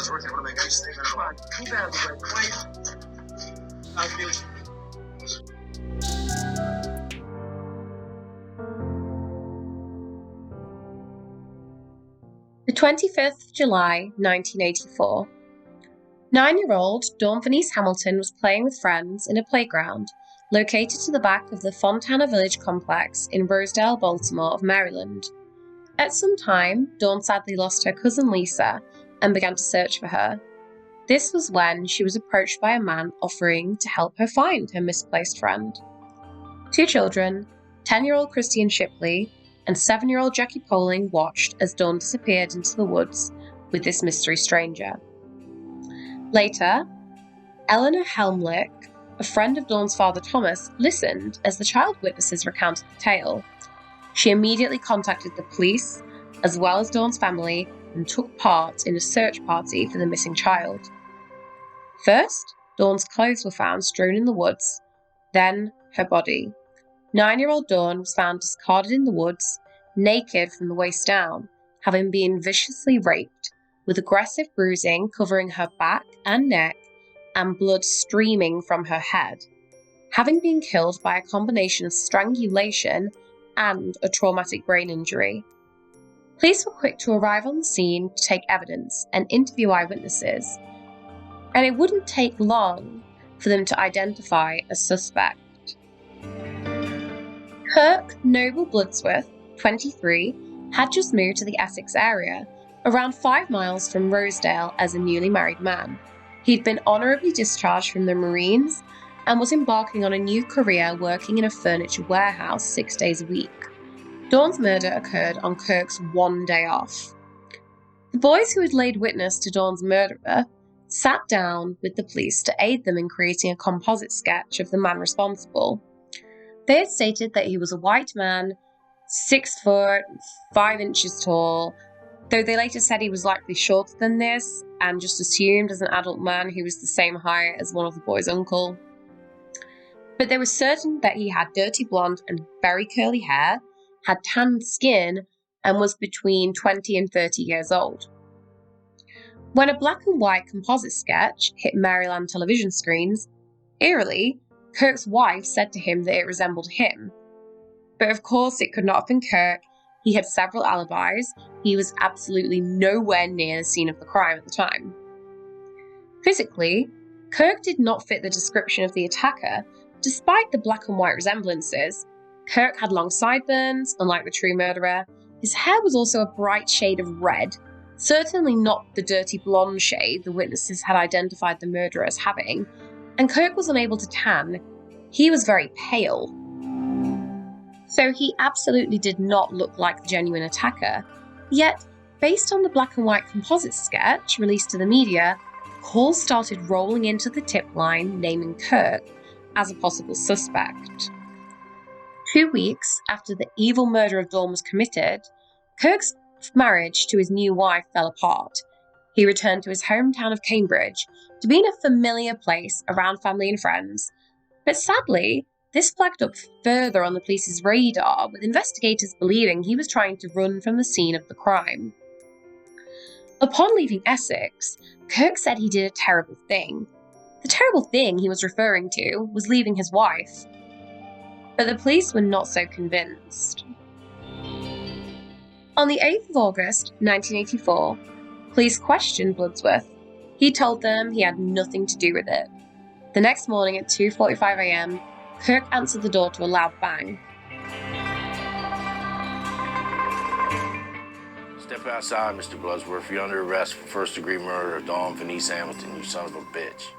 Bloodsworth, you want to make any statement at all? Keep out of the right place. I'll do it. The 25th of July, 1984. 9-year-old Dawn Venice Hamilton was playing with friends in a playground located to the back of the Fontana Village complex in Rosedale, Baltimore of Maryland. At some time, Dawn sadly lost her cousin Lisa and began to search for her. This was when she was approached by a man offering to help her find her misplaced friend. 2 children, 10-year-old Christian Shipley and 7-year-old Jackie Poling, watched as Dawn disappeared into the woods with this mystery stranger. Later, Eleanor Helmlich, a friend of Dawn's father Thomas, listened as the child witnesses recounted the tale. She immediately contacted the police, as well as Dawn's family, and took part in a search party for the missing child. First, Dawn's clothes were found strewn in the woods, then her body. 9-year-old Dawn was found discarded in the woods, naked from the waist down, having been viciously raped, with aggressive bruising covering her back and neck, and blood streaming from her head, having been killed by a combination of strangulation and a traumatic brain injury. Police were quick to arrive on the scene to take evidence and interview eyewitnesses, and it wouldn't take long for them to identify a suspect. Kirk Noble Bloodsworth, 23, had just moved to the Essex area, around 5 miles from Rosedale, as a newly married man. He'd been honourably discharged from the Marines and was embarking on a new career working in a furniture warehouse 6 days a week. Dawn's murder occurred on Kirk's one day off. The boys who had laid witness to Dawn's murderer sat down with the police to aid them in creating a composite sketch of the man responsible. They had stated that he was a white man, 6 foot, 5 inches tall, though they later said he was likely shorter than this, and just assumed as an adult man he was the same height as one of the boys' uncle. But they were certain that he had dirty blonde and very curly hair, had tanned skin, and was between 20 and 30 years old. When a black and white composite sketch hit Maryland television screens, eerily, Kirk's wife said to him that it resembled him. But of course it could not have been Kirk. He had several alibis. He was absolutely nowhere near the scene of the crime at the time. Physically, Kirk did not fit the description of the attacker. Despite the black and white resemblances, Kirk had long sideburns, unlike the true murderer. His hair was also a bright shade of red, certainly not the dirty blonde shade the witnesses had identified the murderer as having, and Kirk was unable to tan. He was very pale. So he absolutely did not look like the genuine attacker. Yet, based on the black and white composite sketch released to the media, calls started rolling into the tip line naming Kirk as a possible suspect. 2 weeks after the evil murder of Dawn was committed, Kirk's marriage to his new wife fell apart. He returned to his hometown of Cambridge to be in a familiar place around family and friends. But sadly, this flagged up further on the police's radar, with investigators believing he was trying to run from the scene of the crime. Upon leaving Essex, Kirk said he did a terrible thing. The terrible thing he was referring to was leaving his wife. But the police were not so convinced. On the 8th of August, 1984, police questioned Bloodsworth. He told them he had nothing to do with it. The next morning at 2:45 a.m., Kirk answered the door to a loud bang. Step outside, Mr. Bloodsworth. You're under arrest for first-degree murder of Dawn Venice Hamilton, you son of a bitch.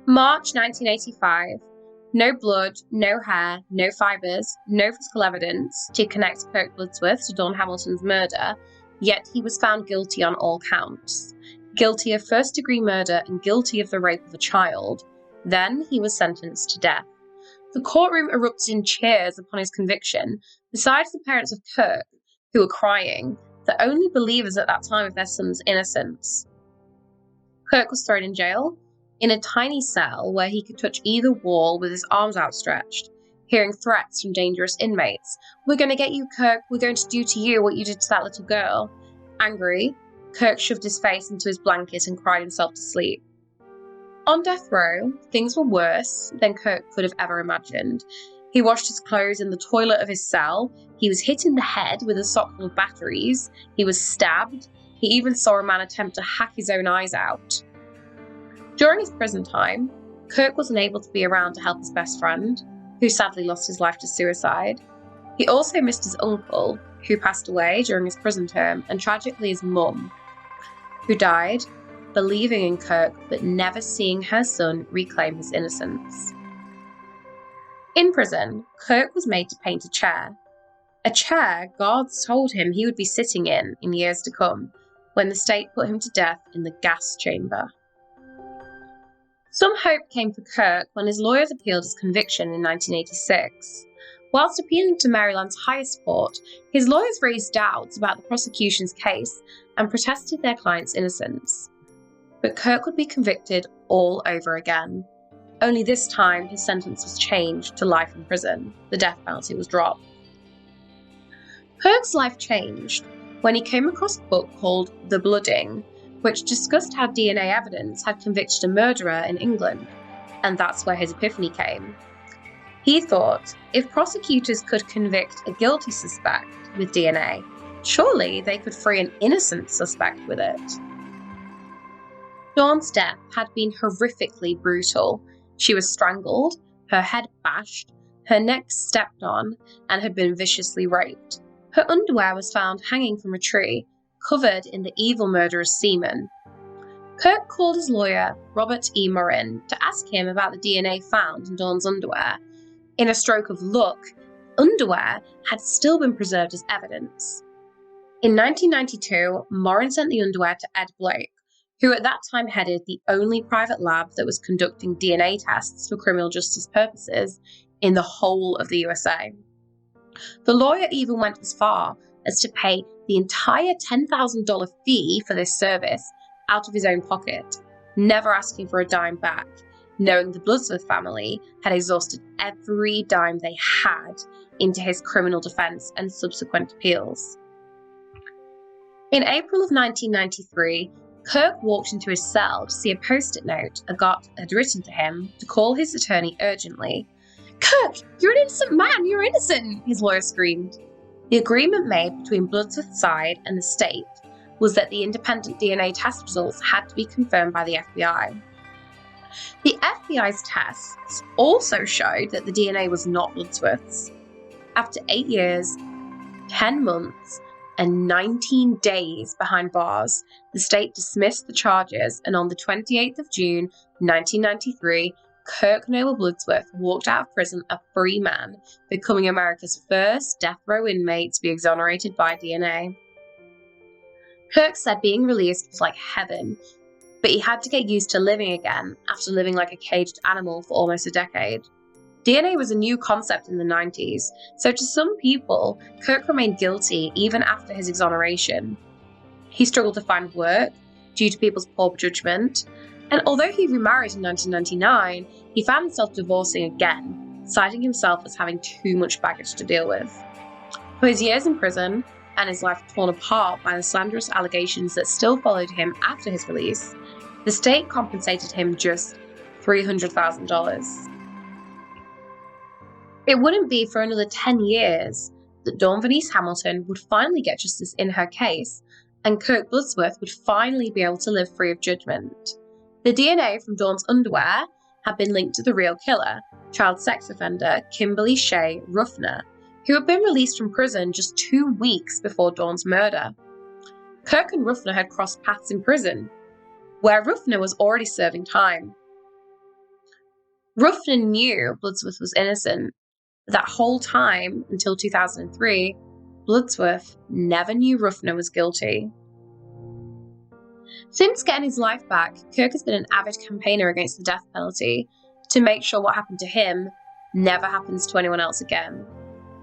March 1985. No blood, no hair, no fibres, no physical evidence to connect Kirk Bloodsworth to Dawn Hamilton's murder, yet he was found guilty on all counts. Guilty of first-degree murder and guilty of the rape of a child. Then he was sentenced to death. The courtroom erupted in cheers upon his conviction, besides the parents of Kirk, who were crying, the only believers at that time of their son's innocence. Kirk was thrown in jail, in a tiny cell where he could touch either wall with his arms outstretched. hearing threats from dangerous inmates. "We're going to get you, Kirk. We're going to do to you what you did to that little girl." Angry, Kirk shoved his face into his blanket and cried himself to sleep. On death row, things were worse than Kirk could have ever imagined. He washed his clothes in the toilet of his cell. He was hit in the head with a sock full of batteries. He was stabbed. He even saw a man attempt to hack his own eyes out. During his prison time, Kirk was unable to be around to help his best friend, who sadly lost his life to suicide. He also missed his uncle, who passed away during his prison term, and tragically his mum, who died believing in Kirk but never seeing her son reclaim his innocence. In prison, Kirk was made to paint a chair guards told him he would be sitting in years to come, when the state put him to death in the gas chamber. Some hope came for Kirk when his lawyers appealed his conviction in 1986. Whilst appealing to Maryland's highest court, his lawyers raised doubts about the prosecution's case and protested their client's innocence. But Kirk would be convicted all over again. Only this time, his sentence was changed to life in prison. The death penalty was dropped. Kirk's life changed when he came across a book called The Blooding, which discussed how DNA evidence had convicted a murderer in England, and that's where his epiphany came. He thought, if prosecutors could convict a guilty suspect with DNA, surely they could free an innocent suspect with it. Dawn's death had been horrifically brutal. She was strangled, her head bashed, her neck stepped on, and had been viciously raped. Her underwear was found hanging from a tree, covered in the evil murderer's semen. Kirk called his lawyer, Robert E. Morin, to ask him about the DNA found in Dawn's underwear. In a stroke of luck, underwear had still been preserved as evidence. In 1992, Morin sent the underwear to Ed Blake, who at that time headed the only private lab that was conducting DNA tests for criminal justice purposes in the whole of the USA. The lawyer even went as far as to pay the entire $10,000 fee for this service out of his own pocket, never asking for a dime back, knowing the Bloodsworth family had exhausted every dime they had into his criminal defense and subsequent appeals. In April of 1993, Kirk walked into his cell to see a post-it note a guard had written to him to call his attorney urgently. "Kirk, you're an innocent man, you're innocent!" his lawyer screamed. The agreement made between Bloodsworth's side and the state was that the independent DNA test results had to be confirmed by the FBI. The FBI's tests also showed that the DNA was not Bloodsworth's. After 8 years, 10 months, and 19 days behind bars, the state dismissed the charges, and on the 28th of June, 1993, Kirk Noble Bloodsworth walked out of prison a free man, becoming America's first death row inmate to be exonerated by DNA. Kirk said being released was like heaven, but he had to get used to living again after living like a caged animal for almost a decade. DNA was a new concept in the 90s, so to some people, Kirk remained guilty even after his exoneration. He struggled to find work due to people's poor judgment, and although he remarried in 1999, he found himself divorcing again, citing himself as having too much baggage to deal with. For his years in prison, and his life torn apart by the slanderous allegations that still followed him after his release, the state compensated him just $300,000. It wouldn't be for another 10 years that Dawn Venice Hamilton would finally get justice in her case, and Kirk Bloodsworth would finally be able to live free of judgment. The DNA from Dawn's underwear had been linked to the real killer, child sex offender Kimberly Shea Ruffner, who had been released from prison just 2 weeks before Dawn's murder. Kirk and Ruffner had crossed paths in prison, where Ruffner was already serving time. Ruffner knew Bloodsworth was innocent. That whole time, until 2003, Bloodsworth never knew Ruffner was guilty. Since getting his life back, Kirk has been an avid campaigner against the death penalty to make sure what happened to him never happens to anyone else again.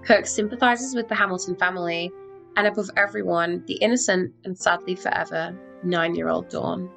Kirk sympathises with the Hamilton family, and above everyone, the innocent and sadly forever 9-year-old Dawn.